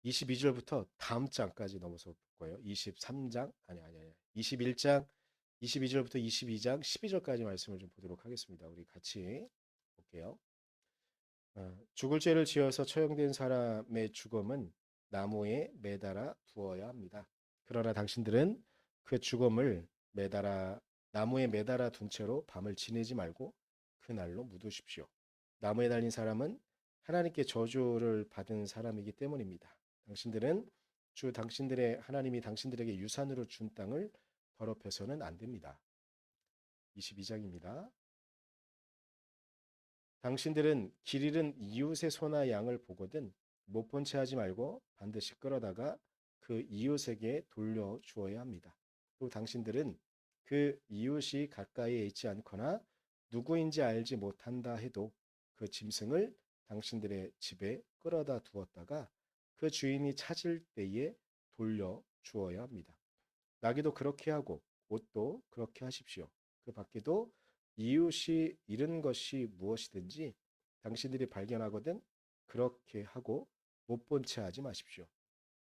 22절부터 다음 장까지 넘어서 볼 거예요. 23장, 아니. 21장, 22절부터 22장, 12절까지 말씀을 좀 보도록 하겠습니다. 우리 같이 볼게요. 죽을 죄를 지어서 처형된 사람의 죽음은 나무에 매달아 두어야 합니다. 그러나 당신들은 그 죽음을 나무에 매달아 둔 채로 밤을 지내지 말고 그날로 묻으십시오. 나무에 달린 사람은 하나님께 저주를 받은 사람이기 때문입니다. 당신들은 당신들의 하나님이 당신들에게 유산으로 준 땅을 더럽혀서는 안 됩니다. 22장입니다. 당신들은 길 잃은 이웃의 소나 양을 보거든 못 본 채 하지 말고 반드시 끌어다가 그 이웃에게 돌려 주어야 합니다. 또 당신들은 그 이웃이 가까이에 있지 않거나 누구인지 알지 못한다 해도 그 짐승을 당신들의 집에 끌어다 두었다가 그 주인이 찾을 때에 돌려 주어야 합니다. 나귀도 그렇게 하고 옷도 그렇게 하십시오. 그 밖에도 이웃이 잃은 것이 무엇이든지 당신들이 발견하거든 그렇게 하고 못 본 채 하지 마십시오.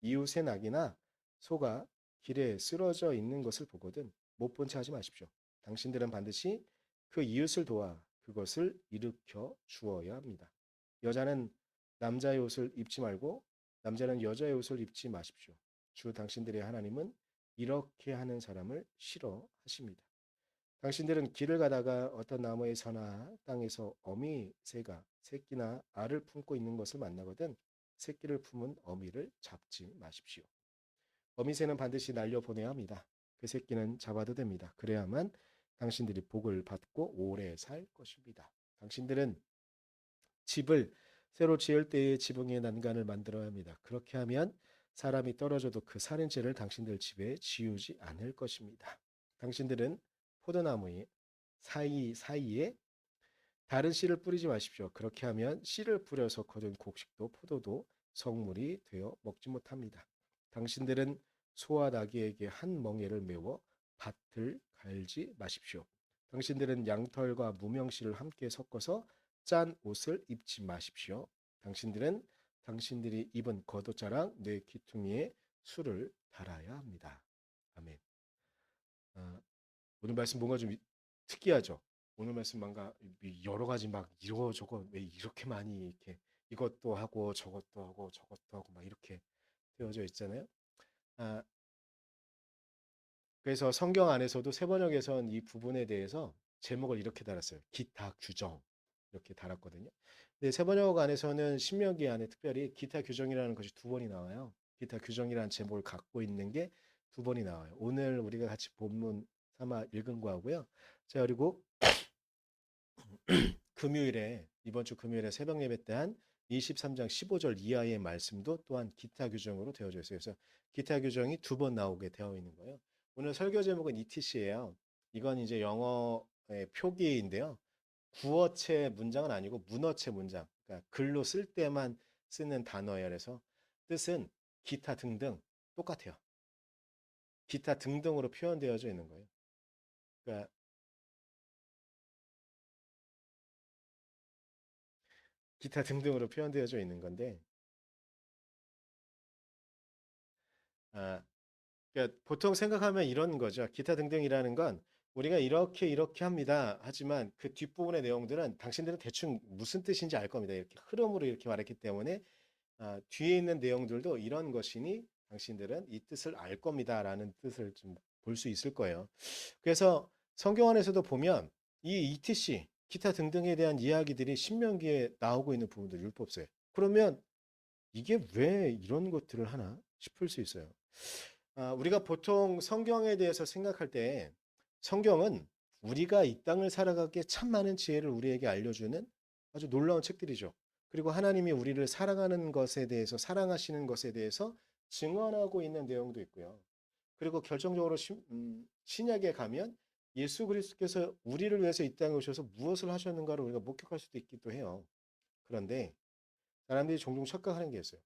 이웃의 낙이나 소가 길에 쓰러져 있는 것을 보거든 못 본 채 하지 마십시오. 당신들은 반드시 그 이웃을 도와 그것을 일으켜 주어야 합니다. 여자는 남자의 옷을 입지 말고 남자는 여자의 옷을 입지 마십시오. 주 당신들의 하나님은 이렇게 하는 사람을 싫어하십니다. 당신들은 길을 가다가 어떤 나무의 서나 땅에서 어미 새가 새끼나 알을 품고 있는 것을 만나거든 새끼를 품은 어미를 잡지 마십시오. 어미 새는 반드시 날려보내야 합니다. 그 새끼는 잡아도 됩니다. 그래야만 당신들이 복을 받고 오래 살 것입니다. 당신들은 집을 새로 지을 때에 지붕에 난간을 만들어야 합니다. 그렇게 하면 사람이 떨어져도 그 살인죄를 당신들 집에 지우지 않을 것입니다. 당신들은 포도나무의 사이사이에 다른 씨를 뿌리지 마십시오. 그렇게 하면 씨를 뿌려서 거둔 곡식도 포도도 성물이 되어 먹지 못합니다. 당신들은 소와 나귀에게 한 멍에를 메워 밭을 갈지 마십시오. 당신들은 양털과 무명씨를 함께 섞어서 짠 옷을 입지 마십시오. 당신들은 당신들이 입은 겉옷자랑 뇌 귀퉁이에 술을 달아야 합니다. 아멘. 아, 오늘 말씀 뭔가 좀 특이하죠? 오늘 말씀 뭔가 여러 가지 막 이러저거 왜 이렇게 많이 이렇게 이것도 하고 저것도 하고 저것도 하고 막 이렇게 되어져 있잖아요. 아, 그래서 성경 안에서도 세번역에선 이 부분에 대해서 제목을 이렇게 달았어요. 기타 규정 이렇게 달았거든요. 근데 세번역 안에서는 신명기 안에 특별히 기타 규정이라는 것이 두 번이 나와요. 기타 규정이라는 제목을 갖고 있는 게 두 번이 나와요. 오늘 우리가 같이 본문 삼아 읽은 거하고요. 자, 그리고 금요일에 이번 주 금요일에 새벽 예배 때 한 23장 15절 이하의 말씀도 또한 기타 규정으로 되어져 있어요. 그래서 기타 규정이 두 번 나오게 되어 있는 거예요. 오늘 설교 제목은 ETC예요. 이건 이제 영어의 표기인데요. 구어체 문장은 아니고 문어체 문장. 그러니까 글로 쓸 때만 쓰는 단어예요. 그래서 뜻은 기타 등등 똑같아요. 기타 등등으로 표현되어져 있는 거예요. 그러니까 기타 등등으로 표현되어져 있는 건데 아, 그러니까 보통 생각하면 이런 거죠. 기타 등등이라는 건 우리가 이렇게 합니다. 하지만 그 뒷부분의 내용들은 당신들은 대충 무슨 뜻인지 알 겁니다. 이렇게 흐름으로 이렇게 말했기 때문에 뒤에 있는 내용들도 이런 것이니 당신들은 이 뜻을 알 겁니다라는 뜻을 좀 볼 수 있을 거예요. 그래서 성경 안에서도 보면 이 ETC, 기타 등등에 대한 이야기들이 신명기에 나오고 있는 부분도 율법서에. 그러면 이게 왜 이런 것들을 하나 싶을 수 있어요. 우리가 보통 성경에 대해서 생각할 때 성경은 우리가 이 땅을 살아가기에 참 많은 지혜를 우리에게 알려주는 아주 놀라운 책들이죠. 그리고 하나님이 우리를 사랑하는 것에 대해서, 사랑하시는 것에 대해서 증언하고 있는 내용도 있고요. 그리고 결정적으로 신약에 가면 예수 그리스도께서 우리를 위해서 이 땅에 오셔서 무엇을 하셨는가를 우리가 목격할 수도 있기도 해요. 그런데 사람들이 종종 착각하는 게 있어요.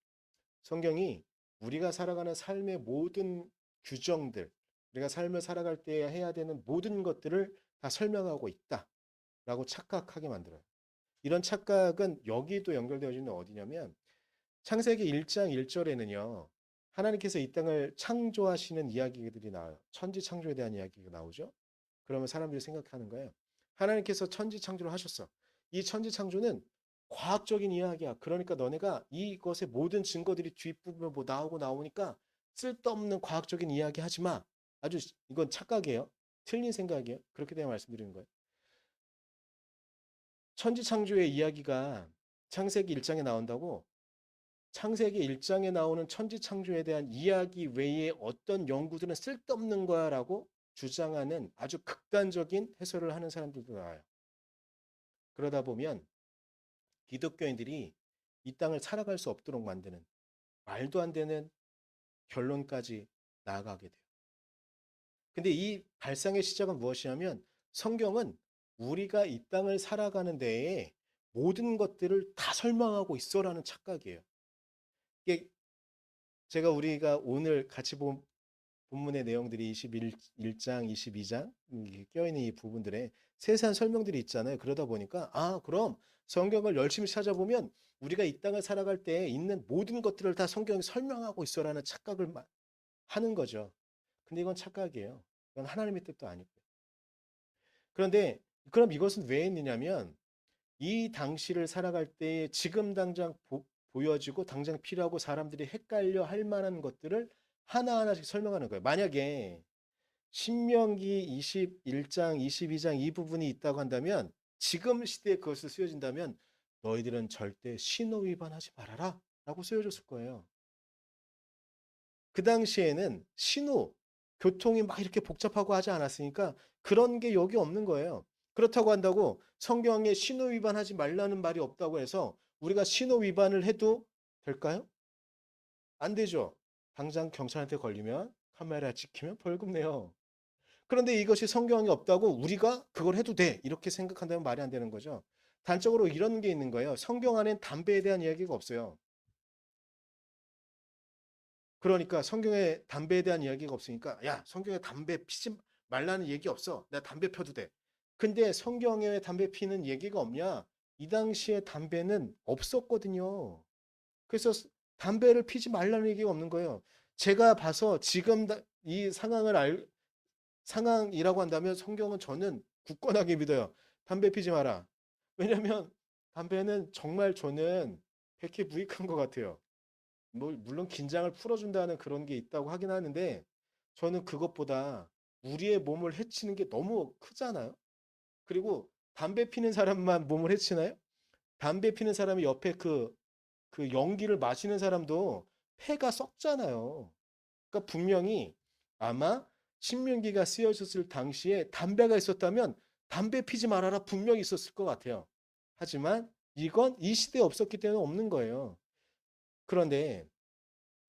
성경이 우리가 살아가는 삶의 모든 규정들, 우리가 삶을 살아갈 때 해야 되는 모든 것들을 다 설명하고 있다라고 착각하게 만들어요. 이런 착각은 여기도 연결되어 있는 어디냐면 창세기 1장 1절에는요. 하나님께서 이 땅을 창조하시는 이야기들이 나와요. 천지 창조에 대한 이야기가 나오죠. 그러면 사람들이 생각하는 거예요. 하나님께서 천지 창조를 하셨어. 이 천지 창조는 과학적인 이야기야. 그러니까 너네가 이것의 모든 증거들이 뒷부분에 뭐 나오니까 쓸데없는 과학적인 이야기 하지 마. 아주 이건 착각이에요. 틀린 생각이에요. 그렇게 대해 말씀드리는 거예요. 천지 창조의 이야기가 창세기 1장에 나온다고 창세기 1장에 나오는 천지 창조에 대한 이야기 외에 어떤 연구들은 쓸데없는 거야라고 주장하는 아주 극단적인 해설을 하는 사람들도 나와요. 그러다 보면 기독교인들이 이 땅을 살아갈 수 없도록 만드는 말도 안 되는 결론까지 나아가게 돼요. 근데 이 발상의 시작은 무엇이냐면 성경은 우리가 이 땅을 살아가는 데에 모든 것들을 다 설명하고 있어라는 착각이에요. 이게 제가 우리가 오늘 같이 본 본문의 내용들이 21장, 22장 껴있는 이 부분들에 세세한 설명들이 있잖아요. 그러다 보니까 그럼 성경을 열심히 찾아보면 우리가 이 땅을 살아갈 때 있는 모든 것들을 다 성경이 설명하고 있어라는 착각을 하는 거죠. 근데 이건 착각이에요. 이건 하나님의 뜻도 아니고요. 그런데 그럼 이것은 왜 있느냐면 이 당시를 살아갈 때 지금 당장 보여지고 당장 필요하고 사람들이 헷갈려 할 만한 것들을 하나하나씩 설명하는 거예요. 만약에 신명기 21장, 22장 이 부분이 있다고 한다면 지금 시대에 그것을 쓰여진다면 너희들은 절대 신호 위반하지 말아라 라고 쓰여졌을 거예요. 그 당시에는 신호, 교통이 막 이렇게 복잡하고 하지 않았으니까 그런 게 여기 없는 거예요. 그렇다고 한다고 성경에 신호 위반하지 말라는 말이 없다고 해서 우리가 신호 위반을 해도 될까요? 안 되죠. 당장 경찰한테 걸리면 카메라 찍히면 벌금 내요. 그런데 이것이 성경에 없다고 우리가 그걸 해도 돼 이렇게 생각한다면 말이 안 되는 거죠. 단적으로 이런 게 있는 거예요. 성경 안엔 담배에 대한 이야기가 없어요. 그러니까 성경에 담배에 대한 이야기가 없으니까 야 성경에 담배 피지 말라는 얘기 없어. 나 담배 펴도 돼. 근데 성경에 담배 피는 얘기가 없냐? 이 당시에 담배는 없었거든요. 그래서 담배를 피지 말라는 얘기가 없는 거예요. 제가 봐서 지금 이 상황이라고 한다면 성경은 저는 굳건하게 믿어요. 담배 피지 마라. 왜냐하면 담배는 정말 저는 백해무익한 것 같아요. 뭐 물론 긴장을 풀어준다는 그런 게 있다고 하긴 하는데 저는 그것보다 우리의 몸을 해치는 게 너무 크잖아요. 그리고 담배 피는 사람만 몸을 해치나요? 담배 피는 사람이 옆에 그 연기를 마시는 사람도 폐가 썩잖아요. 그러니까 분명히 아마 신명기가 쓰여졌을 당시에 담배가 있었다면 담배 피지 말아라 분명히 있었을 것 같아요. 하지만 이건 이 시대에 없었기 때문에 없는 거예요. 그런데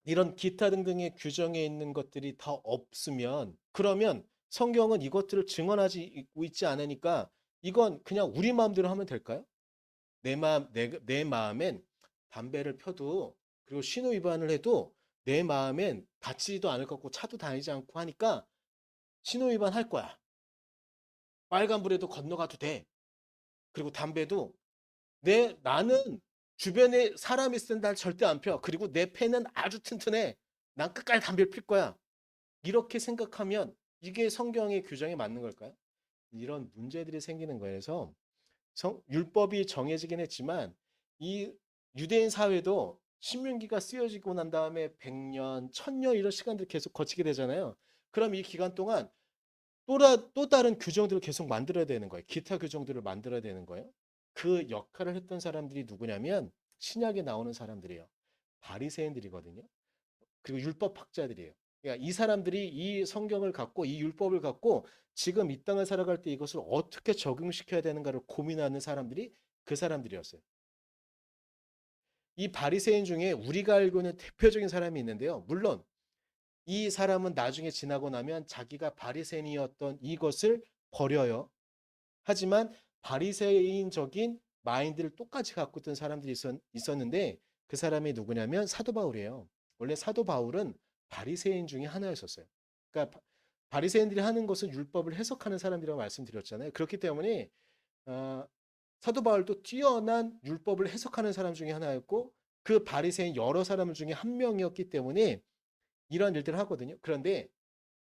이런 기타 등등의 규정에 있는 것들이 다 없으면 그러면 성경은 이것들을 증언하지 있지 않으니까 이건 그냥 우리 마음대로 하면 될까요? 내 마음엔 담배를 펴도 그리고 신호 위반을 해도 내 마음엔 다치지도 않을 것 같고 차도 다니지 않고 하니까 신호 위반할 거야. 빨간불에도 건너가도 돼. 그리고 담배도 나는 주변에 사람이 있을 땐 날 절대 안 펴. 그리고 내 폐는 아주 튼튼해. 난 끝까지 담배를 필 거야. 이렇게 생각하면 이게 성경의 규정에 맞는 걸까요? 이런 문제들이 생기는 거여서 율법이 정해지긴 했지만 이 유대인 사회도 신명기가 쓰여지고 난 다음에 100년, 1000년 이런 시간들 계속 거치게 되잖아요. 그럼 이 기간 동안 또 다른 규정들을 계속 만들어야 되는 거예요. 기타 규정들을 만들어야 되는 거예요. 그 역할을 했던 사람들이 누구냐면 신약에 나오는 사람들이에요. 바리새인들이거든요. 그리고 율법학자들이에요. 그러니까 이 사람들이 이 성경을 갖고 이 율법을 갖고 지금 이 땅을 살아갈 때 이것을 어떻게 적용시켜야 되는가를 고민하는 사람들이 그 사람들이었어요. 이 바리새인 중에 우리가 알고 있는 대표적인 사람이 있는데요. 물론 이 사람은 나중에 지나고 나면 자기가 바리새인이었던 이것을 버려요. 하지만 바리새인적인 마인드를 똑같이 갖고 있던 사람들이 있었는데 그 사람이 누구냐면 사도 바울이에요. 원래 사도 바울은 바리새인 중에 하나였었어요. 그러니까 바리새인들이 하는 것은 율법을 해석하는 사람들이라고 말씀드렸잖아요. 그렇기 때문에 어, 사도 바울도 뛰어난 율법을 해석하는 사람 중에 하나였고 그 바리새인 여러 사람 중에 한 명이었기 때문에 이런 일들을 하거든요. 그런데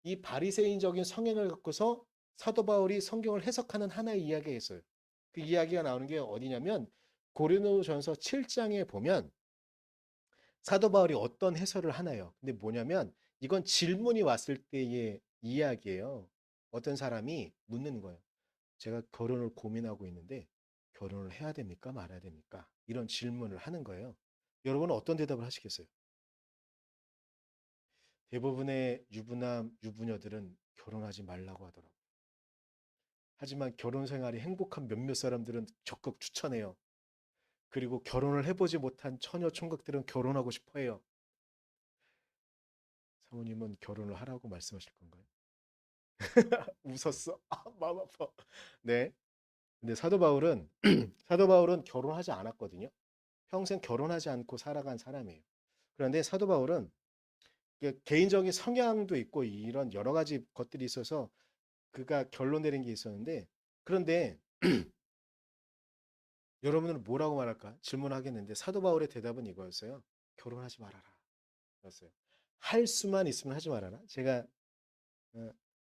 이 바리새인적인 성향을 갖고서 사도 바울이 성경을 해석하는 하나의 이야기가 있어요. 그 이야기가 나오는 게 어디냐면 고린도전서 7장에 보면 사도 바울이 어떤 해설을 하나요? 근데 뭐냐면 이건 질문이 왔을 때의 이야기예요. 어떤 사람이 묻는 거예요. 제가 결혼을 고민하고 있는데 결혼을 해야 됩니까? 말아야 됩니까? 이런 질문을 하는 거예요. 여러분은 어떤 대답을 하시겠어요? 대부분의 유부남, 유부녀들은 결혼하지 말라고 하더라고요. 하지만 결혼 생활이 행복한 몇몇 사람들은 적극 추천해요. 그리고 결혼을 해보지 못한 처녀 총각들은 결혼하고 싶어 해요. 사모님은 결혼을 하라고 말씀하실 건가요? 웃었어. 아, 마음 아파. 네. 근데 사도 바울은 사도 바울은 결혼하지 않았거든요. 평생 결혼하지 않고 살아간 사람이에요. 그런데 사도 바울은 개인적인 성향도 있고 이런 여러 가지 것들이 있어서 그가 결론 내린 게 있었는데 그런데 여러분은 뭐라고 말할까? 질문하겠는데 사도 바울의 대답은 이거였어요. 결혼하지 말아라. 였어요. 할 수만 있으면 하지 말아라. 제가 어,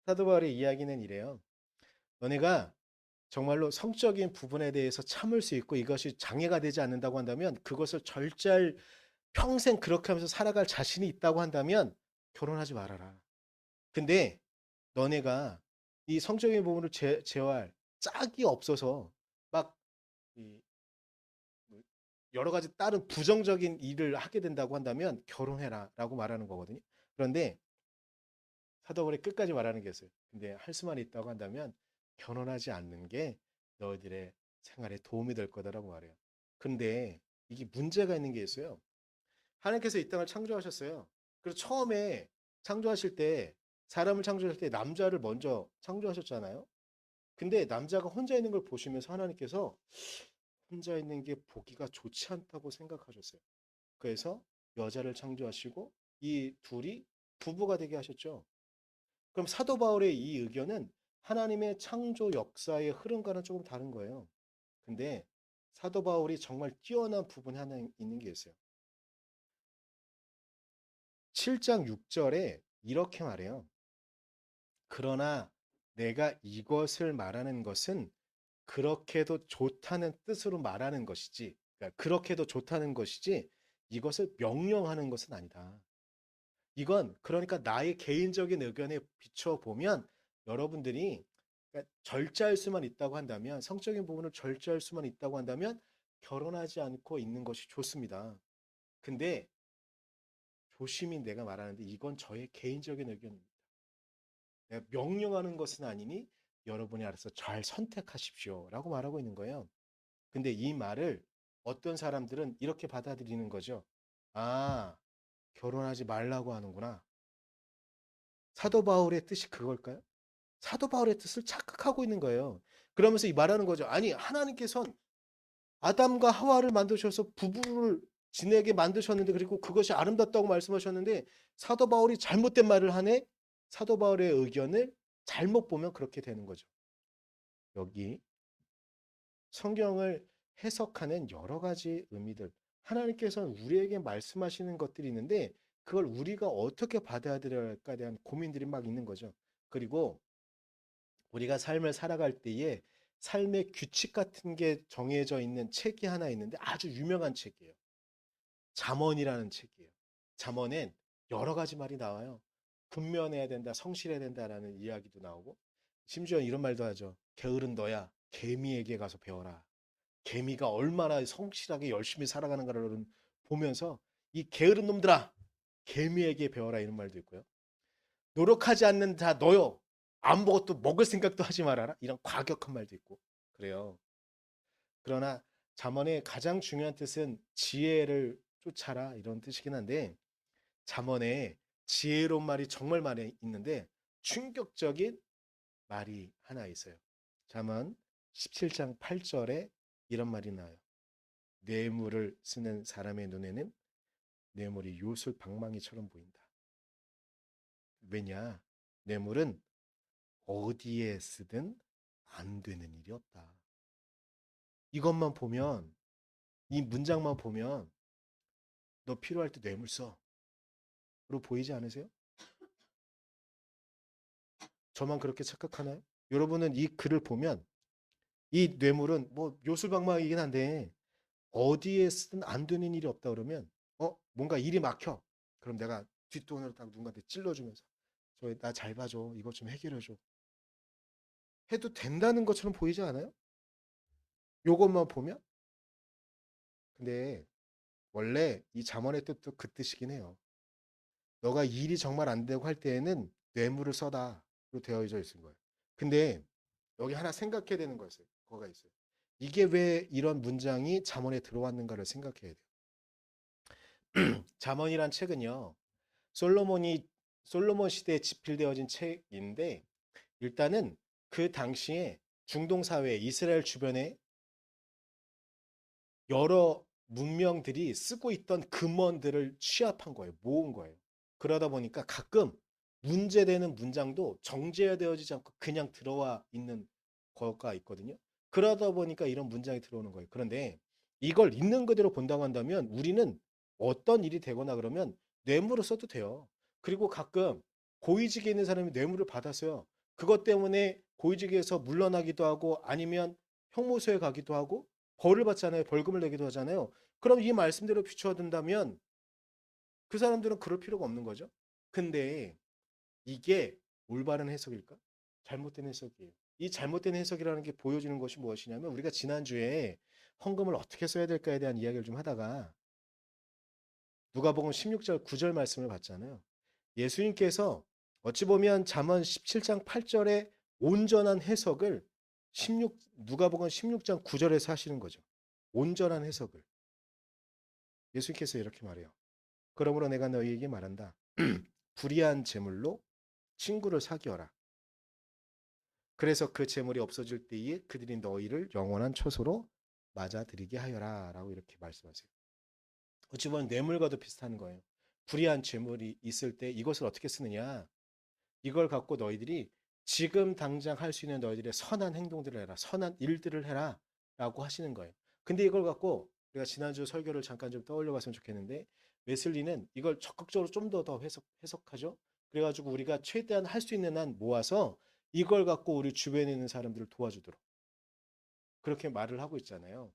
사도 바울의 이야기는 이래요. 너네가 정말로 성적인 부분에 대해서 참을 수 있고 이것이 장애가 되지 않는다고 한다면 그것을 절제할 평생 그렇게 하면서 살아갈 자신이 있다고 한다면 결혼하지 말아라. 근데 너네가 이 성적인 부분을 제어할 짝이 없어서 막 뭐 여러 가지 다른 부정적인 일을 하게 된다고 한다면 결혼해라 라고 말하는 거거든요. 그런데 사도 바울이 끝까지 말하는 게 있어요. 근데 할 수만 있다고 한다면 결혼하지 않는 게 너희들의 생활에 도움이 될 거다라고 말해요. 근데 이게 문제가 있는 게 있어요. 하나님께서 이 땅을 창조하셨어요. 그리고 처음에 창조하실 때 사람을 창조하실 때 남자를 먼저 창조하셨잖아요. 근데 남자가 혼자 있는 걸 보시면서 하나님께서 혼자 있는 게 보기가 좋지 않다고 생각하셨어요. 그래서 여자를 창조하시고 이 둘이 부부가 되게 하셨죠. 그럼 사도 바울의 이 의견은 하나님의 창조 역사의 흐름과는 조금 다른 거예요. 근데 사도 바울이 정말 뛰어난 부분이 하나 있는 게 있어요. 7장 6절에 이렇게 말해요. 그러나 내가 이것을 말하는 것은 그렇게도 좋다는 뜻으로 말하는 것이지, 그러니까 그렇게도 좋다는 것이지, 이것을 명령하는 것은 아니다. 이건 그러니까 나의 개인적인 의견에 비춰보면 여러분들이 그러니까 절제할 수만 있다고 한다면, 성적인 부분을 절제할 수만 있다고 한다면 결혼하지 않고 있는 것이 좋습니다. 근데 조심히 내가 말하는데 이건 저의 개인적인 의견입니다. 내가 명령하는 것은 아니니 여러분이 알아서 잘 선택하십시오. 라고 말하고 있는 거예요. 근데 이 말을 어떤 사람들은 이렇게 받아들이는 거죠. 아, 결혼하지 말라고 하는구나. 사도 바울의 뜻이 그걸까요? 사도 바울의 뜻을 착각하고 있는 거예요. 그러면서 이 말하는 거죠. 아니, 하나님께서는 아담과 하와를 만드셔서 부부를 지내게 만드셨는데 그리고 그것이 아름답다고 말씀하셨는데 사도 바울이 잘못된 말을 하네? 사도 바울의 의견을 잘못 보면 그렇게 되는 거죠. 여기 성경을 해석하는 여러 가지 의미들. 하나님께서는 우리에게 말씀하시는 것들이 있는데 그걸 우리가 어떻게 받아들여야 할까에 대한 고민들이 막 있는 거죠. 그리고 우리가 삶을 살아갈 때에 삶의 규칙 같은 게 정해져 있는 책이 하나 있는데 아주 유명한 책이에요. 잠언이라는 책이에요. 잠언엔 여러 가지 말이 나와요. 근면해야 된다, 성실해야 된다라는 이야기도 나오고 심지어 이런 말도 하죠. 게으른 너야 개미에게 가서 배워라. 개미가 얼마나 성실하게 열심히 살아가는가를 보면서 이 게으른 놈들아 개미에게 배워라 이런 말도 있고요. 노력하지 않는 자 너요 아무것도 먹을 생각도 하지 말아라 이런 과격한 말도 있고 그래요. 그러나 잠언의 가장 중요한 뜻은 지혜를 쫓아라 이런 뜻이긴 한데 잠언에 지혜로운 말이 정말 많이 있는데 충격적인 말이 하나 있어요. 잠언 17장 8절에 이런 말이 나와요. 뇌물을 쓰는 사람의 눈에는 뇌물이 요술 방망이처럼 보인다. 왜냐? 뇌물은 어디에 쓰든 안 되는 일이 없다. 이것만 보면, 이 문장만 보면 너 필요할 때 뇌물 써. 로 보이지 않으세요? 저만 그렇게 착각하나요? 여러분은 이 글을 보면 이 뇌물은 뭐 요술방망이긴 한데 어디에 쓰든 안 되는 일이 없다 그러면 뭔가 일이 막혀. 그럼 내가 뒷돈으로 딱 누군가한테 찔러주면서 저 나 잘 봐줘. 이것 좀 해결해줘. 해도 된다는 것처럼 보이지 않아요? 요것만 보면? 근데 원래 이 잠언의 뜻도 그 뜻이긴 해요. 너가 일이 정말 안 되고 할 때에는 뇌물을 써다로 되어져 있는 거예요. 근데 여기 하나 생각해야 되는 거였어요. 거가 있어요. 이게 왜 이런 문장이 잠언에 들어왔는가를 생각해야 돼요. 잠언이란 책은요. 솔로몬 시대에 집필되어진 책인데 일단은 그 당시에 중동 사회 이스라엘 주변에 여러 문명들이 쓰고 있던 금원들을 취합한 거예요. 모은 거예요. 그러다 보니까 가끔 문제되는 문장도 정제되어지지 않고 그냥 들어와 있는 거가 있거든요. 그러다 보니까 이런 문장이 들어오는 거예요. 그런데 이걸 있는 그대로 본다고 한다면 우리는 어떤 일이 되거나 그러면 뇌물을 써도 돼요. 그리고 가끔 고위직에 있는 사람이 뇌물을 받았어요. 그것 때문에 고위직에서 물러나기도 하고 아니면 형무소에 가기도 하고 벌을 받잖아요. 벌금을 내기도 하잖아요. 그럼 이 말씀대로 비춰둔다면 그 사람들은 그럴 필요가 없는 거죠. 근데 이게 올바른 해석일까? 잘못된 해석이에요. 이 잘못된 해석이라는 게 보여주는 것이 무엇이냐면 우리가 지난주에 헌금을 어떻게 써야 될까에 대한 이야기를 좀 하다가 누가복음 16절 9절 말씀을 봤잖아요. 예수님께서 어찌 보면 잠언 17장 8절의 온전한 해석을 누가복음 16장 9절에서 하시는 거죠. 온전한 해석을. 예수님께서 이렇게 말해요. 그러므로 내가 너희에게 말한다. 불의한 재물로 친구를 사귀어라. 그래서 그 재물이 없어질 때에 그들이 너희를 영원한 처소로 맞아들이게 하여라. 라고 이렇게 말씀하세요. 어찌 보면 뇌물과도 비슷한 거예요. 불의한 재물이 있을 때 이것을 어떻게 쓰느냐. 이걸 갖고 너희들이 지금 당장 할 수 있는 너희들의 선한 행동들을 해라. 선한 일들을 해라. 라고 하시는 거예요. 근데 이걸 갖고 우리가 지난주 설교를 잠깐 좀 떠올려 봤으면 좋겠는데 웨슬리는 이걸 적극적으로 좀 더 해석하죠. 그래가지고 우리가 최대한 할 수 있는 한 모아서 이걸 갖고 우리 주변에 있는 사람들을 도와주도록 그렇게 말을 하고 있잖아요.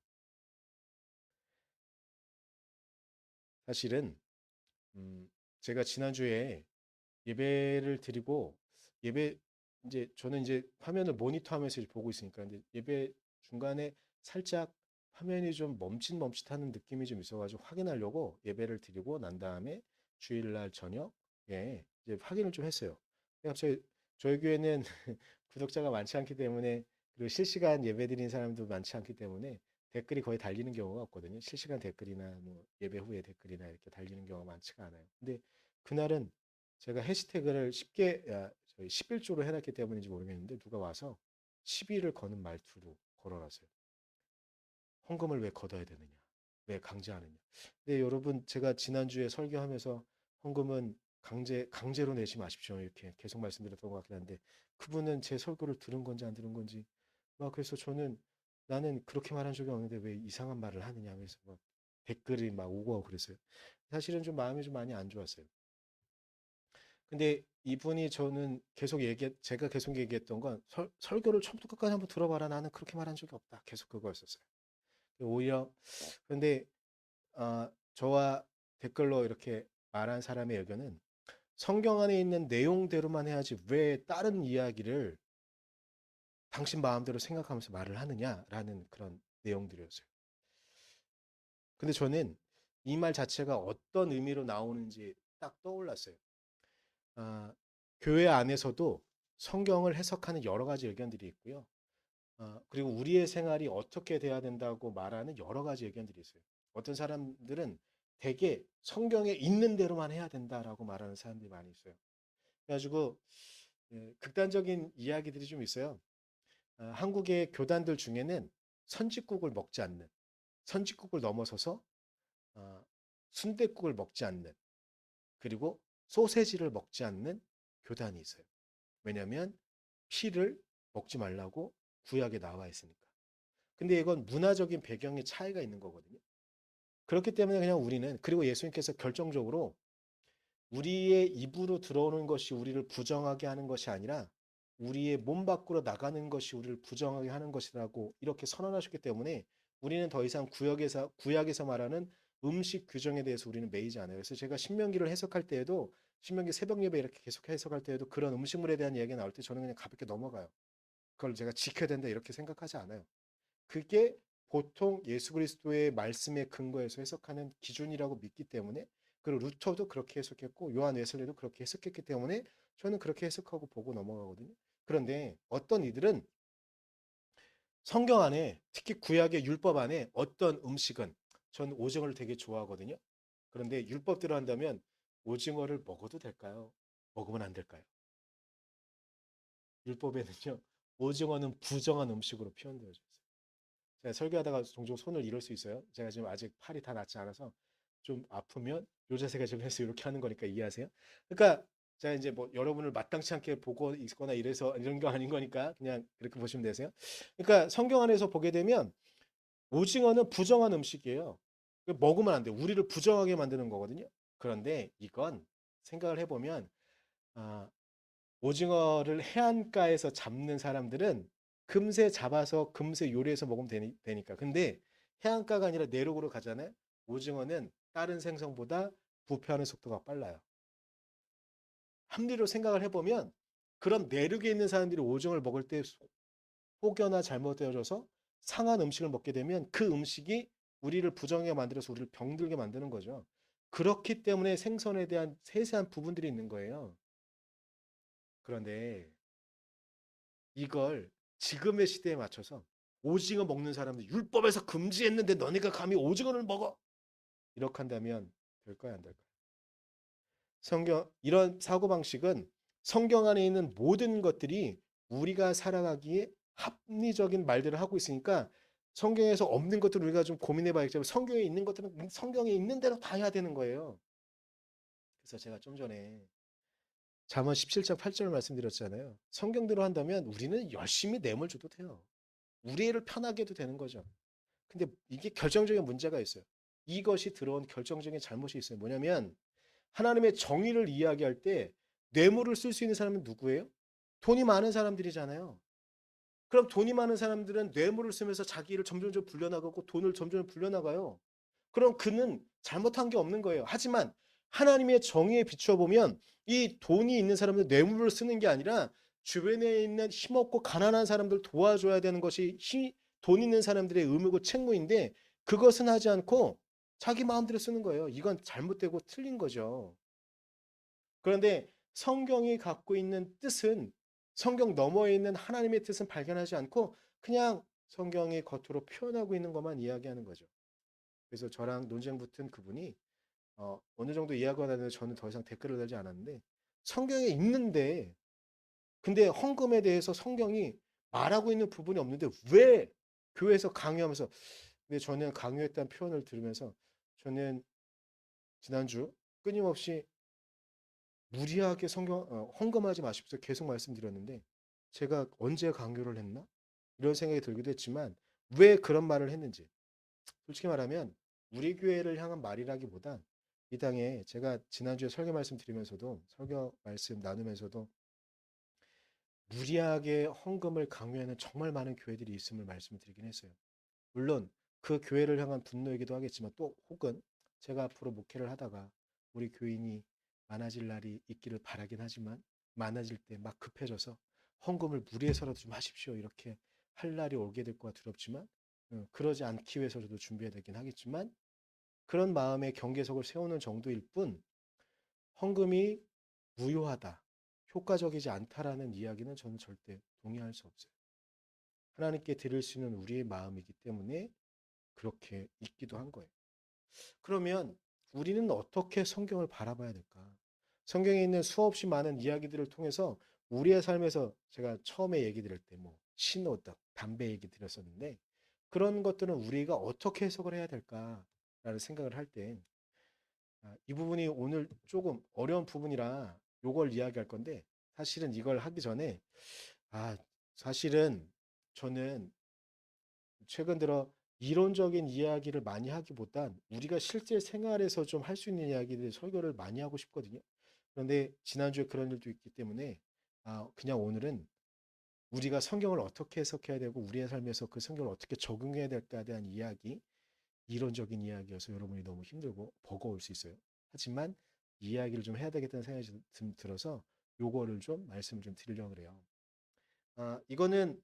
사실은 제가 지난주에 예배를 드리고 예배 이제 저는 이제 화면을 모니터하면서 보고 있으니까 근데 예배 중간에 살짝 화면이 좀 멈칫멈칫하는 느낌이 좀 있어가지고 확인하려고 예배를 드리고 난 다음에 주일날 저녁에 이제 확인을 좀 했어요. 갑자기 저희 교회는 구독자가 많지 않기 때문에 그리고 실시간 예배 드리는 사람도 많지 않기 때문에 댓글이 거의 달리는 경우가 없거든요. 실시간 댓글이나 뭐 예배 후에 댓글이나 이렇게 달리는 경우가 많지가 않아요. 근데 그날은 제가 해시태그를 쉽게 저희 11조로 해놨기 때문인지 모르겠는데 누가 와서 시비를 거는 말투로 걸어놨어요. 헌금을 왜 걷어야 되느냐? 왜 강제하느냐? 근데 여러분 제가 지난주에 설교하면서 헌금은 강제로 내지 마십시오. 이렇게 계속 말씀드렸던 것 같긴 한데 그분은 제 설교를 들은 건지 안 들은 건지 막 그래서 저는 나는 그렇게 말한 적이 없는데 왜 이상한 말을 하느냐 하면서 막 댓글이 막 오고 하고 그랬어요. 사실은 좀 마음이 좀 많이 안 좋았어요. 근데 이분이 저는 제가 계속 얘기했던 건 설교를 처음부터 끝까지 한번 들어봐라. 나는 그렇게 말한 적이 없다. 계속 그거였었어요. 오히려, 그런데, 저와 댓글로 이렇게 말한 사람의 의견은 성경 안에 있는 내용대로만 해야지 왜 다른 이야기를 당신 마음대로 생각하면서 말을 하느냐라는 그런 내용들이었어요. 근데 저는 이 말 자체가 어떤 의미로 나오는지 딱 떠올랐어요. 아, 교회 안에서도 성경을 해석하는 여러 가지 의견들이 있고요. 그리고 우리의 생활이 어떻게 돼야 된다고 말하는 여러 가지 의견들이 있어요. 어떤 사람들은 대개 성경에 있는 대로만 해야 된다라고 말하는 사람들이 많이 있어요. 그래가지고 극단적인 이야기들이 좀 있어요. 한국의 교단들 중에는 선짓국을 먹지 않는, 선짓국을 넘어서서 순댓국을 먹지 않는, 그리고 소세지를 먹지 않는 교단이 있어요. 왜냐하면 피를 먹지 말라고 구약에 나와 있으니까. 근데 이건 문화적인 배경의 차이가 있는 거거든요. 그렇기 때문에 그냥 우리는, 그리고 예수님께서 결정적으로 우리의 입으로 들어오는 것이 우리를 부정하게 하는 것이 아니라 우리의 몸 밖으로 나가는 것이 우리를 부정하게 하는 것이라고 이렇게 선언하셨기 때문에 우리는 더 이상 구약에서 말하는 음식 규정에 대해서 우리는 매이지 않아요. 그래서 제가 신명기를 해석할 때에도, 신명기 새벽 예배 이렇게 계속 해석할 때에도 그런 음식물에 대한 이야기가 나올 때 저는 그냥 가볍게 넘어가요. 그걸 제가 지켜야 된다 이렇게 생각하지 않아요. 그게 보통 예수 그리스도의 말씀에 근거해서 해석하는 기준이라고 믿기 때문에, 그리고 루터도 그렇게 해석했고 요한 웨슬리도 그렇게 해석했기 때문에 저는 그렇게 해석하고 보고 넘어가거든요. 그런데 어떤 이들은 성경 안에, 특히 구약의 율법 안에 어떤 음식은, 전 오징어를 되게 좋아하거든요. 그런데 율법대로 한다면 오징어를 먹어도 될까요? 먹으면 안 될까요? 율법에는요, 오징어는 부정한 음식으로 표현되어져 있어요. 제가 설교하다가 종종 손을 이럴 수 있어요. 제가 지금 아직 팔이 다 낫지 않아서 좀 아프면 요 자세가 좀 해서 이렇게 하는 거니까 이해하세요. 그러니까 제가 이제 뭐 여러분을 마땅치 않게 보고 있거나 이래서 이런 거 아닌 거니까 그냥 그렇게 보시면 되세요. 그러니까 성경 안에서 보게 되면 오징어는 부정한 음식이에요. 먹으면 안 돼. 우리를 부정하게 만드는 거거든요. 그런데 이건 생각을 해보면, 아, 오징어를 해안가에서 잡는 사람들은 금세 잡아서 금세 요리해서 먹으면 되니까. 근데 해안가가 아니라 내륙으로 가잖아요. 오징어는 다른 생선보다 부패하는 속도가 빨라요. 합리로 생각을 해보면 그런 내륙에 있는 사람들이 오징어를 먹을 때 혹여나 잘못되어져서 상한 음식을 먹게 되면 그 음식이 우리를 부정하게 만들어서 우리를 병들게 만드는 거죠. 그렇기 때문에 생선에 대한 세세한 부분들이 있는 거예요. 그런데 이걸 지금의 시대에 맞춰서 오징어 먹는 사람들 율법에서 금지했는데 너네가 감히 오징어를 먹어? 이렇게 한다면 될까요, 안 될까요? 이런 사고방식은 성경 안에 있는 모든 것들이 우리가 살아가기에 합리적인 말들을 하고 있으니까 성경에서 없는 것들을 우리가 좀 고민해 봐야겠지만 성경에 있는 것들은 성경에 있는 대로 다 해야 되는 거예요. 그래서 제가 좀 전에 잠언 17장 8절을 말씀드렸잖아요. 성경대로 한다면 우리는 열심히 뇌물 줘도 돼요. 우리 애를 편하게 해도 되는 거죠. 근데 이게 결정적인 문제가 있어요. 이것이 들어온 결정적인 잘못이 있어요. 뭐냐면 하나님의 정의를 이야기할 때 뇌물을 쓸 수 있는 사람은 누구예요? 돈이 많은 사람들이잖아요. 그럼 돈이 많은 사람들은 뇌물을 쓰면서 자기 일을 점점점 불려나가고 돈을 점점 불려나가요. 그럼 그는 잘못한 게 없는 거예요. 하지만 하나님의 정의에 비추어 보면 이 돈이 있는 사람들 뇌물을 쓰는 게 아니라 주변에 있는 힘없고 가난한 사람들 도와줘야 되는 것이 돈 있는 사람들의 의무고 책무인데 그것은 하지 않고 자기 마음대로 쓰는 거예요. 이건 잘못되고 틀린 거죠. 그런데 성경이 갖고 있는 뜻은, 성경 너머에 있는 하나님의 뜻은 발견하지 않고 그냥 성경이 겉으로 표현하고 있는 것만 이야기하는 거죠. 그래서 저랑 논쟁 붙은 그분이 어느 정도 이해하고 나는데 저는 더 이상 댓글을 달지 않았는데, 성경에 있는데 근데 헌금에 대해서 성경이 말하고 있는 부분이 없는데 왜 교회에서 강요하면서, 근데 저는 강요했다는 표현을 들으면서 저는 지난주 끊임없이 무리하게 헌금하지 마십시오 계속 말씀드렸는데 제가 언제 강요를 했나? 이런 생각이 들기도 했지만 왜 그런 말을 했는지, 솔직히 말하면 우리 교회를 향한 말이라기보단 이 땅에, 제가 지난주에 설교 말씀 나누면서도 무리하게 헌금을 강요하는 정말 많은 교회들이 있음을 말씀드리긴 했어요. 물론 그 교회를 향한 분노이기도 하겠지만, 또 혹은 제가 앞으로 목회를 하다가 우리 교인이 많아질 날이 있기를 바라긴 하지만 많아질 때 막 급해져서 헌금을 무리해서라도 좀 하십시오 이렇게 할 날이 오게 될 거가 두렵지만, 그러지 않기 위해서 저도 준비해야 되긴 하겠지만, 그런 마음의 경계석을 세우는 정도일 뿐 헌금이 무효하다, 효과적이지 않다라는 이야기는 저는 절대 동의할 수 없어요. 하나님께 드릴 수 있는 우리의 마음이기 때문에 그렇게 있기도 한 거예요. 그러면 우리는 어떻게 성경을 바라봐야 될까? 성경에 있는 수없이 많은 이야기들을 통해서 우리의 삶에서, 제가 처음에 얘기 드릴 때 뭐 신호등, 담배 얘기 드렸었는데 그런 것들은 우리가 어떻게 해석을 해야 될까라는 생각을 할 때, 이 부분이 오늘 조금 어려운 부분이라 요걸 이야기할 건데, 사실은 이걸 하기 전에 아 사실은 저는 최근 들어 이론적인 이야기를 많이 하기보단 우리가 실제 생활에서 좀 할 수 있는 이야기들 설교를 많이 하고 싶거든요. 그런데 지난주에 그런 일도 있기 때문에 그냥 오늘은 우리가 성경을 어떻게 해석해야 되고 우리의 삶에서 그 성경을 어떻게 적용해야 될까에 대한 이야기, 이론적인 이야기여서 여러분이 너무 힘들고 버거울 수 있어요. 하지만 이야기를 좀 해야 되겠다는 생각이 좀 들어서 요거를 좀 말씀을 좀 드리려고 그래요. 이거는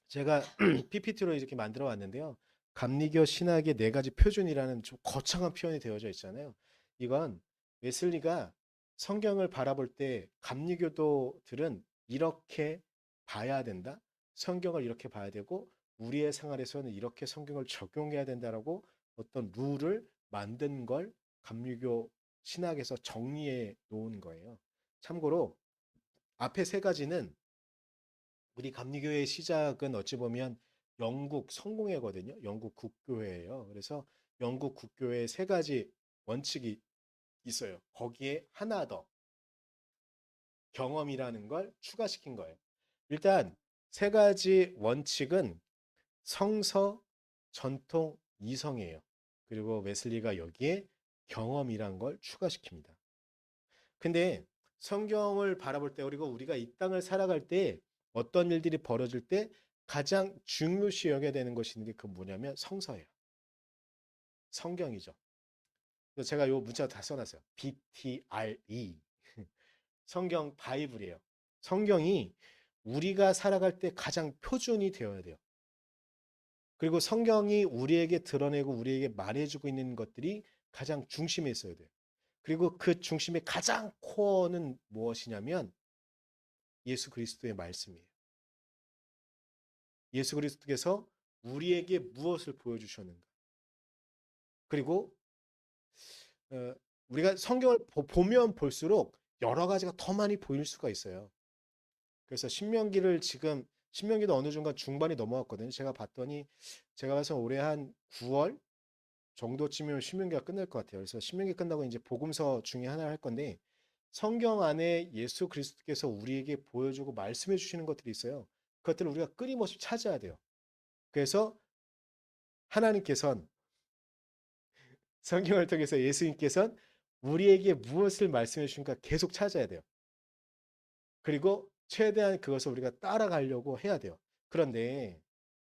제가 PPT로 이렇게 만들어 왔는데요. 감리교 신학의 네 가지 표준이라는 좀 거창한 표현이 되어져 있잖아요. 이건 웨슬리가 성경을 바라볼 때 감리교도들은 이렇게 봐야 된다. 성경을 이렇게 봐야 되고 우리의 생활에서는 이렇게 성경을 적용해야 된다라고 어떤 룰을 만든 걸 감리교 신학에서 정리해 놓은 거예요. 참고로 앞에 세 가지는 우리 감리교회의 시작은 어찌 보면 영국 성공회거든요. 영국 국교회예요. 그래서 영국 국교회의 세 가지 원칙이 있어요. 거기에 하나 더 경험이라는 걸 추가시킨 거예요. 일단 세 가지 원칙은 성서, 전통, 이성이에요. 그리고 웨슬리가 여기에 경험이란 걸 추가시킵니다. 근데 성경을 바라볼 때 그리고 우리가 이 땅을 살아갈 때 어떤 일들이 벌어질 때 가장 중요시 여겨야 되는 것이 있는 게 그 뭐냐면 성서예요. 성경이죠. 그래서 제가 요 문자 다 써놨어요. BTRE. 성경 바이블이에요. 성경이 우리가 살아갈 때 가장 표준이 되어야 돼요. 그리고 성경이 우리에게 드러내고 우리에게 말해주고 있는 것들이 가장 중심에 있어야 돼요. 그리고 그 중심의 가장 코어는 무엇이냐면 예수 그리스도의 말씀이에요. 예수 그리스도께서 우리에게 무엇을 보여주셨는가. 그리고 어, 우리가 성경을 보면 볼수록 여러 가지가 더 많이 보일 수가 있어요. 그래서 신명기를 지금 신명기도 어느 중간 중반이 넘어갔거든요. 제가 봤더니 제가 봐서 올해 한 9월 정도쯤이면 신명기가 끝날 것 같아요. 그래서 신명기 끝나고 이제 복음서 중에 하나를 할 건데 성경 안에 예수 그리스도께서 우리에게 보여주고 말씀해 주시는 것들이 있어요. 그것들을 우리가 끊임없이 찾아야 돼요. 그래서 하나님께서는 성경을 통해서 예수님께서는 우리에게 무엇을 말씀해 주신가 계속 찾아야 돼요. 그리고 최대한 그것을 우리가 따라가려고 해야 돼요. 그런데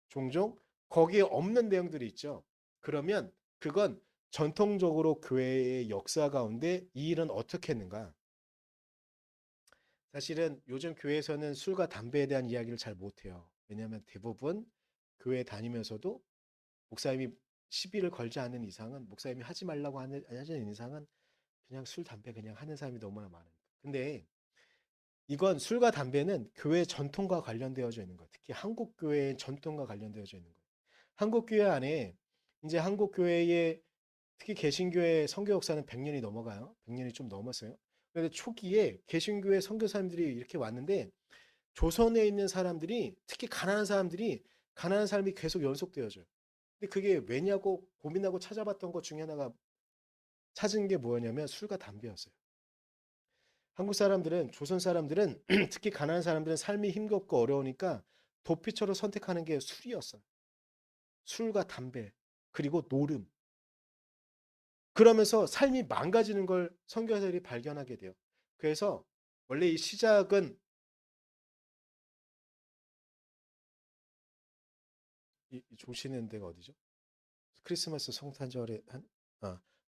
종종 거기에 없는 내용들이 있죠. 그러면 그건 전통적으로 교회의 역사 가운데 이 일은 어떻게 했는가? 사실은 요즘 교회에서는 술과 담배에 대한 이야기를 잘 못해요. 왜냐하면 대부분 교회 다니면서도 목사님이 시비를 걸지 않는 이상은 목사님이 하지 말라고 하는 이상은 그냥 술, 담배 그냥 하는 사람이 너무나 많으니까. 근데 이건 술과 담배는 교회 전통과 관련되어져 있는 거예요. 특히 한국 교회의 전통과 관련되어져 있는 거예요. 한국 교회 안에 이제 한국 교회의 특히 개신교의 선교 역사는 100년이 넘어가요. 100년이 좀 넘었어요. 그런데 초기에 개신교의 선교사님들이 이렇게 왔는데 조선에 있는 사람들이 특히 가난한 사람들이 가난한 삶이 계속 연속되어져요. 근데 그게 왜냐고 고민하고 찾아봤던 것 중에 하나가 찾은 게 뭐였냐면 술과 담배였어요. 한국 사람들은 조선 사람들은 특히 가난한 사람들은 삶이 힘겹고 어려우니까 도피처로 선택하는 게 술이었어요. 술과 담배 그리고 노름. 그러면서 삶이 망가지는 걸 선교사들이 발견하게 돼요. 그래서 원래 이 시작은 이 조시는 데가 어디죠? 크리스마스 성탄절에 한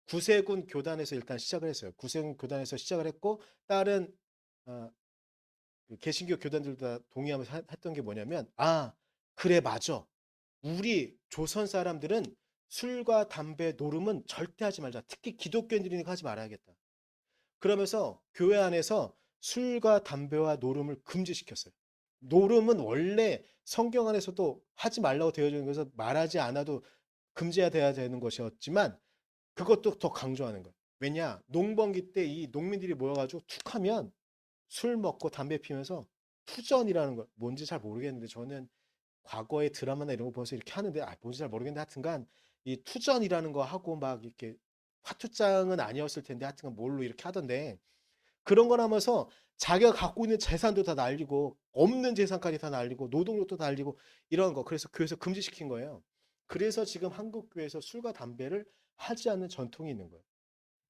구세군 교단에서 일단 시작을 했어요. 구세군 교단에서 시작을 했고 다른 아, 그 개신교 교단들도 다 동의하면서 했던 게 뭐냐면 그래 맞아. 우리 조선 사람들은 술과 담배, 노름은 절대 하지 말자. 특히 기독교인들이니까 하지 말아야겠다. 그러면서 교회 안에서 술과 담배와 노름을 금지시켰어요. 노름은 원래 성경 안에서도 하지 말라고 되어져 있는 것에서 말하지 않아도 금지해야 돼야 되는 것이었지만 그것도 더 강조하는 거예요. 왜냐? 농번기 때 이 농민들이 모여가지고 툭 하면 술 먹고 담배 피면서 투전이라는 거 뭔지 잘 모르겠는데 저는 과거의 드라마나 이런 거 보면서 이렇게 하는데 뭔지 잘 모르겠는데 하여튼간 이 투전이라는 거 하고 막 이렇게 화투장은 아니었을 텐데 하여튼간 뭘로 이렇게 하던데 그런 걸 하면서 자기가 갖고 있는 재산도 다 날리고 없는 재산까지 다 날리고 노동력도 다 날리고 이런 거 그래서 교회에서 금지시킨 거예요. 그래서 지금 한국 교회에서 술과 담배를 하지 않는 전통이 있는 거예요.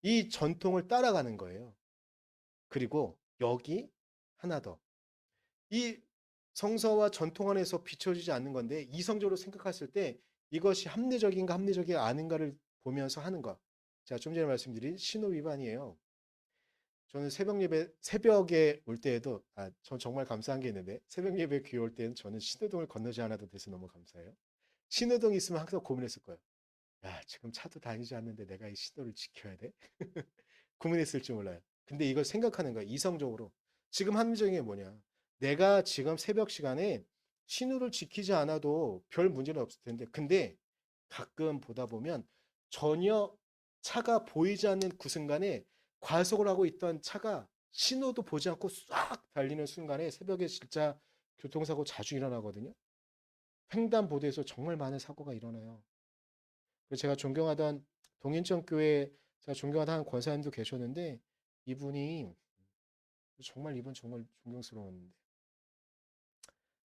이 전통을 따라가는 거예요. 그리고 여기 하나 더. 이 성서와 전통 안에서 비춰지지 않는 건데 이성적으로 생각했을 때 이것이 합리적인가 합리적이 아닌가를 보면서 하는 것. 제가 좀 전에 말씀드린 신호 위반이에요. 저는 새벽에 올 때에도 전 정말 감사한 게 있는데 새벽 예배 귀에 올 때는 저는 신호등을 건너지 않아도 돼서 너무 감사해요. 신호등이 있으면 항상 고민했을 거예요. 야, 지금 차도 다니지 않는데 내가 이 신호를 지켜야 돼? 고민했을지 몰라요. 근데 이걸 생각하는 거야, 이성적으로. 지금 합리적인 게 뭐냐? 내가 지금 새벽 시간에 신호를 지키지 않아도 별 문제는 없을 텐데, 근데 가끔 보다 보면 전혀 차가 보이지 않는 그 순간에 과속을 하고 있던 차가 신호도 보지 않고 싹 달리는 순간에 새벽에 진짜 교통사고 자주 일어나거든요. 횡단보도에서 정말 많은 사고가 일어나요. 그래서 제가 존경하던 동인천 교회 제가 존경하던 한 권사님도 계셨는데 이분이 이분 정말 존경스러웠는데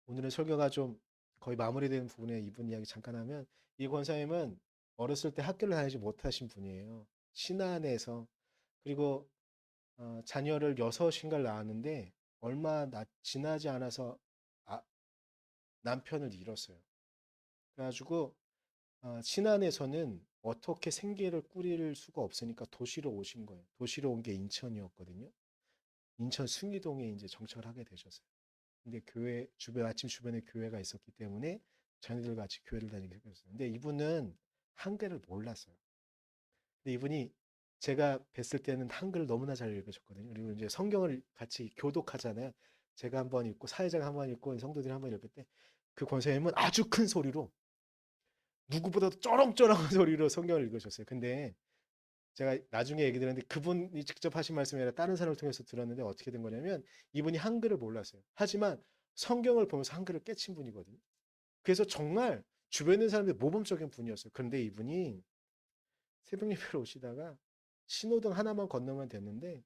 오늘은 설교가 좀 거의 마무리되는 부분에 이분 이야기 잠깐 하면 이 권사님은 어렸을 때 학교를 다니지 못하신 분이에요. 신안에서 그리고 자녀를 여섯인가를 낳았는데 지나지 않아서 아, 남편을 잃었어요. 그래가지고 신안에서는 어떻게 생계를 꾸릴 수가 없으니까 도시로 오신 거예요. 도시로 온 게 인천이었거든요. 인천 숭이동에 이제 정착을 하게 되셨어요. 근데 아침 주변에 교회가 있었기 때문에 자녀들 같이 교회를 다니게 됐어요. 근데 이분은 한글을 몰랐어요. 근데 이분이 제가 뵀을 때는 한글을 너무나 잘 읽으셨거든요. 그리고 이제 성경을 같이 교독하잖아요. 제가 한번 읽고 사회자가 한번 읽고 성도들이 한번 읽을 때 그 권사님은 아주 큰 소리로 누구보다도 쩌렁쩌렁한 소리로 성경을 읽으셨어요. 근데 제가 나중에 얘기 들었는데 그분이 직접 하신 말씀이 아니라 다른 사람을 통해서 들었는데 어떻게 된 거냐면 이분이 한글을 몰랐어요. 하지만 성경을 보면서 한글을 깨친 분이거든요. 그래서 정말 주변에 있는 사람들이 모범적인 분이었어요. 그런데 이분이 새벽 예배를 오시다가 신호등 하나만 건너면 됐는데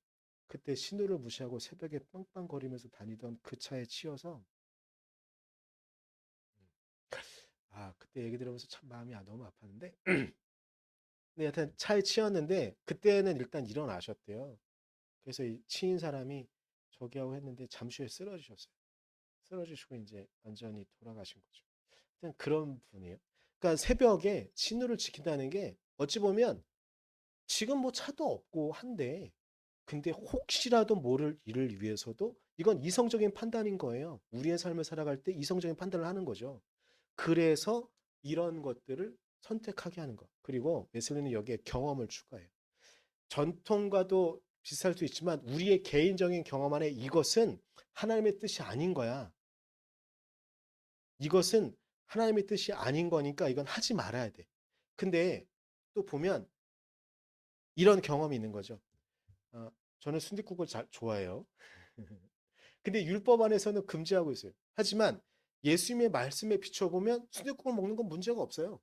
그때 신호를 무시하고 새벽에 빵빵거리면서 다니던 그 차에 치여서 그때 얘기 들으면서 참 마음이 너무 아팠는데 근데 여튼 차에 치였는데 그때는 일단 일어나셨대요. 그래서 이 치인 사람이 저기 하고 했는데 잠시 후에 쓰러지셨어요. 쓰러지시고 이제 완전히 돌아가신 거죠. 하여튼 그런 분이에요. 그러니까 새벽에 신호를 지킨다는 게 어찌 보면 지금 뭐 차도 없고 한데 근데 혹시라도 모를 일을 위해서도 이건 이성적인 판단인 거예요. 우리의 삶을 살아갈 때 이성적인 판단을 하는 거죠. 그래서 이런 것들을 선택하게 하는 것. 그리고 웨슬리는 여기에 경험을 추가해요. 전통과도 비슷할 수 있지만 우리의 개인적인 경험 안에 이것은 하나님의 뜻이 아닌 거야. 이것은 하나님의 뜻이 아닌 거니까 이건 하지 말아야 돼. 근데 또 보면 이런 경험이 있는 거죠. 어, 저는 순댓국을 좋아해요. 근데 율법 안에서는 금지하고 있어요. 하지만 예수님의 말씀에 비춰보면 순댓국을 먹는 건 문제가 없어요.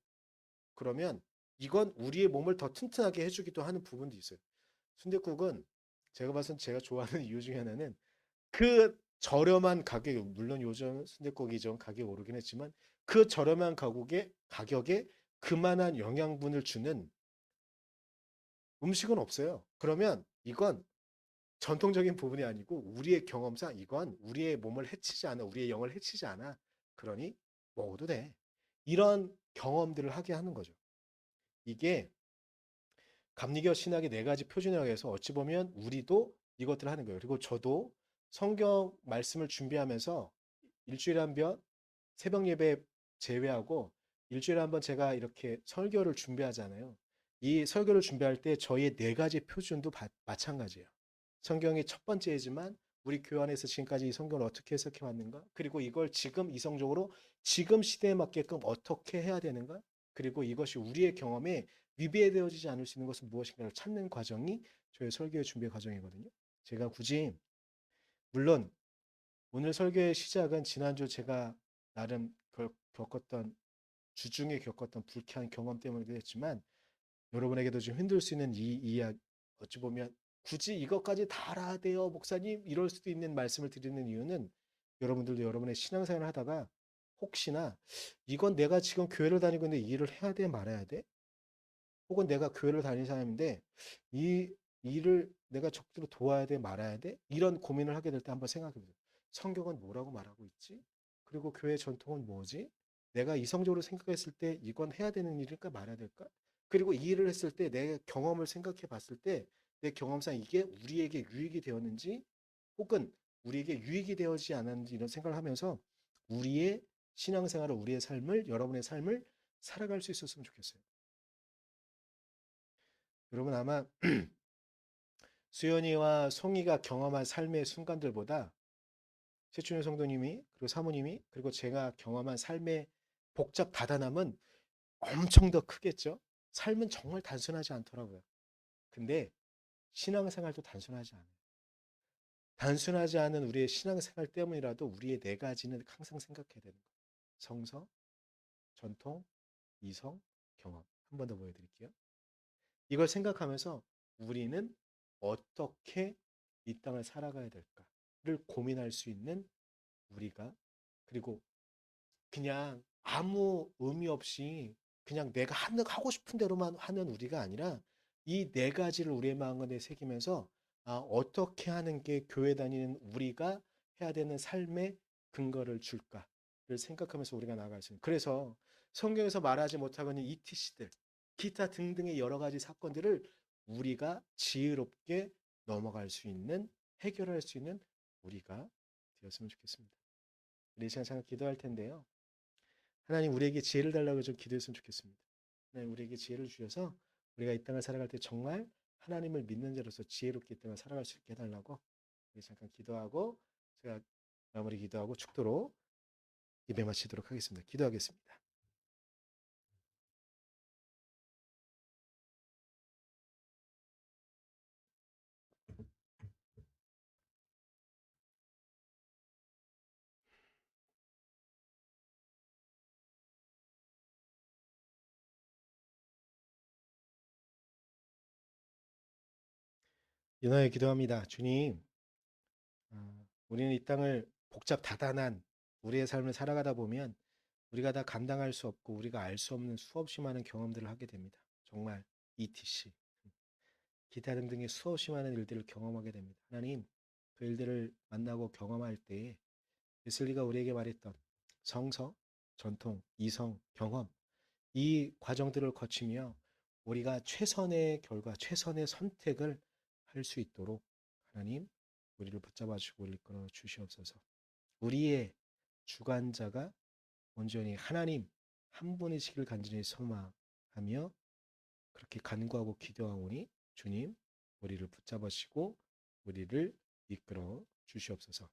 그러면 이건 우리의 몸을 더 튼튼하게 해주기도 하는 부분도 있어요. 순댓국은 제가 봐선 제가 좋아하는 이유 중에 하나는 그 저렴한 가격, 물론 요즘 순댓국이 좀 가격이 오르긴 했지만 그 저렴한 가격에 그만한 영양분을 주는 음식은 없어요. 그러면 이건 전통적인 부분이 아니고 우리의 경험상 이건 우리의 몸을 해치지 않아, 우리의 영을 해치지 않아. 그러니 먹어도 돼. 이런 경험들을 하게 하는 거죠. 이게 감리교 신학의 네 가지 표준이라고 해서 어찌 보면 우리도 이것들을 하는 거예요. 그리고 저도 성경 말씀을 준비하면서 일주일에 한 번 새벽 예배 제외하고 일주일에 한 번 제가 이렇게 설교를 준비하잖아요. 이 설교를 준비할 때 저희의 네 가지 표준도 마찬가지예요. 성경이 첫 번째이지만 우리 교회 안에서 지금까지 이 성경을 어떻게 해석해 왔는가? 그리고 이걸 지금 이성적으로 지금 시대에 맞게끔 어떻게 해야 되는가? 그리고 이것이 우리의 경험에 위배되어지지 않을 수 있는 것은 무엇인가를 찾는 과정이 저의 설교의 준비 과정이거든요. 제가 굳이 물론 오늘 설교의 시작은 지난주 제가 나름 겪었던 주중에 겪었던 불쾌한 경험 때문이기도 했지만 여러분에게도 좀 힘들 수 있는 이 이야기 어찌 보면 굳이 이것까지 다 알아야 돼요 목사님 이럴 수도 있는 말씀을 드리는 이유는 여러분들도 여러분의 신앙생활을 하다가 혹시나 이건 내가 지금 교회를 다니고 있는데 이 일을 해야 돼, 말아야 돼? 혹은 내가 교회를 다니는 사람인데 이 일을 내가 적극적으로 도와야 돼, 말아야 돼? 이런 고민을 하게 될 때 한번 생각해 보세요. 성경은 뭐라고 말하고 있지? 그리고 교회 전통은 뭐지? 내가 이성적으로 생각했을 때 이건 해야 되는 일일까, 말아야 될까? 그리고 이 일을 했을 때 내 경험을 생각해 봤을 때 내 경험상 이게 우리에게 유익이 되었는지 혹은 우리에게 유익이 되어지지 않았는지 이런 생각을 하면서 우리의 신앙생활을, 우리의 삶을, 여러분의 삶을 살아갈 수 있었으면 좋겠어요. 여러분 아마 수연이와 송이가 경험한 삶의 순간들보다 최춘현 성도님이 그리고 사모님이 그리고 제가 경험한 삶의 복잡 다단함은 엄청 더 크겠죠. 삶은 정말 단순하지 않더라고요. 근데 신앙생활도 단순하지 않아요. 단순하지 않은 우리의 신앙생활 때문이라도 우리의 네 가지는 항상 생각해야 되는 거예요. 성서, 전통, 이성, 경험. 한 번 더 보여드릴게요. 이걸 생각하면서 우리는 어떻게 이 땅을 살아가야 될까를 고민할 수 있는 우리가, 그리고 그냥 아무 의미 없이 그냥 내가 하고 싶은 대로만 하는 우리가 아니라 이 네 가지를 우리의 마음에 새기면서 어떻게 하는 게 교회 다니는 우리가 해야 되는 삶의 근거를 줄까를 생각하면서 우리가 나아갈 수 있는. 그래서 성경에서 말하지 못하고 있는 ETC들, 기타 등등의 여러 가지 사건들을 우리가 지혜롭게 넘어갈 수 있는, 해결할 수 있는 우리가 되었으면 좋겠습니다. 우리 시간 잠깐 기도할 텐데요. 하나님 우리에게 지혜를 달라고 좀 기도했으면 좋겠습니다. 하나님 우리에게 지혜를 주셔서 우리가 이 땅을 살아갈 때 정말 하나님을 믿는 자로서 지혜롭게 이 땅을 살아갈 수 있게 해달라고 우리 잠깐 기도하고 제가 마무리 기도하고 축도로 예배 마치도록 하겠습니다. 기도하겠습니다. 연하에 기도합니다. 주님, 우리는 이 땅을 복잡 다단한 우리의 삶을 살아가다 보면 우리가 다 감당할 수 없고 우리가 알 수 없는 수없이 많은 경험들을 하게 됩니다. 정말 ETC, 기타 등등의 수없이 많은 일들을 경험하게 됩니다. 하나님, 그 일들을 만나고 경험할 때에 웨슬리가 우리에게 말했던 성서, 전통, 이성, 경험, 이 과정들을 거치며 우리가 최선의 결과, 최선의 선택을 할 수 있도록 하나님, 우리를 붙잡아 주고 이끌어 주시옵소서. 우리의 주관자가 온전히 하나님 한 분이시길 간절히 소망하며 그렇게 간구하고 기도하오니 주님, 우리를 붙잡으시고 우리를 이끌어 주시옵소서.